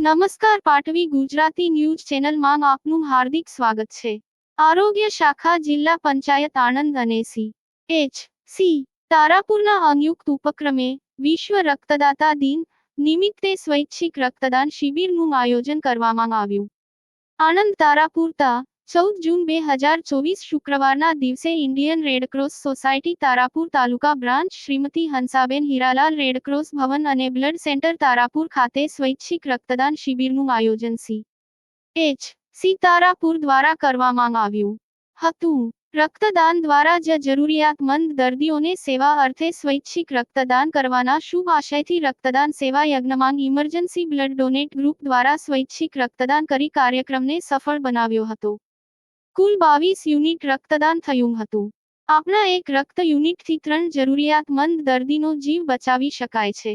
નમસ્કાર પાટવી ગુજરાતી ન્યૂઝ ચેનલમાં આપનું હાર્દિક સ્વાગત છે। આરોગ્ય શાખા જિલ્લા પંચાયત આણંદ અને સી તારાપુરના સંયુક્ત ઉપક્રમે વિશ્વ રક્તદાતા દિન નિમિત્તે સ્વૈચ્છિક રક્તદાન શિબિરનું આયોજન કરવામાં આવ્યું। આણંદ તારાપુર તા 14 જૂન 2024 શુક્રવારના દિવસે ઇન્ડિયન રેડક્રોસ સોસાયટી તારાપુર તાલુકા બ્રાન્ચ શ્રીમતી હંસાબેન હીરાલાલ રેડક્રોસ ભવન અને બ્લડ સેન્ટર તારાપુર ખાતે સ્વૈચ્છિક રક્તદાન શિબિરનું આયોજન સી તારાપુર દ્વારા કરવામાં આવ્યું હતું। રક્તદાન દ્વારા જ જરૂરિયાતમંદ દર્દીઓને સેવા અર્થે સ્વૈચ્છિક રક્તદાન કરવાના શુભ આશયથી રક્તદાન સેવા યજ્ઞમાં ઇમરજન્સી બ્લડ ડોનેટ ગ્રુપ દ્વારા સ્વૈચ્છિક રક્તદાન કરી કાર્યક્રમને સફળ બનાવ્યો હતો। કુલ 22 યુનિટ રક્તદાન થયું હતું। આપના એક રક્ત યુનિટથી 3 જરૂરિયાતમંદ દર્દીનો જીવ બચાવી શકાય છે।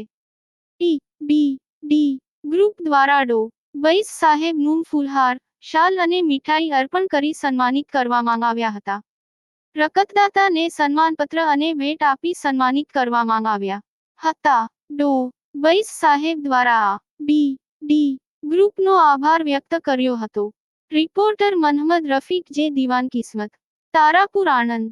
ડી ગ્રુપ દ્વારા ડો વૈસ સાહેબનું ફૂલહાર શાલ અને મીઠાઈ અર્પણ કરી સન્માનિત કરવામાં આવ્યા હતા। રક્તદાતાને સન્માનપત્ર અને ભેટ આપી સન્માનિત કરવામાં આવ્યા હતા। ડો વૈસ સાહેબ દ્વારા ડી ગ્રુપનો આભાર વ્યક્ત કર્યો હતો। રિપોર્ટર મહંમદ રફીક જે દિવાન કિસ્મત તારાપુર આણંદ।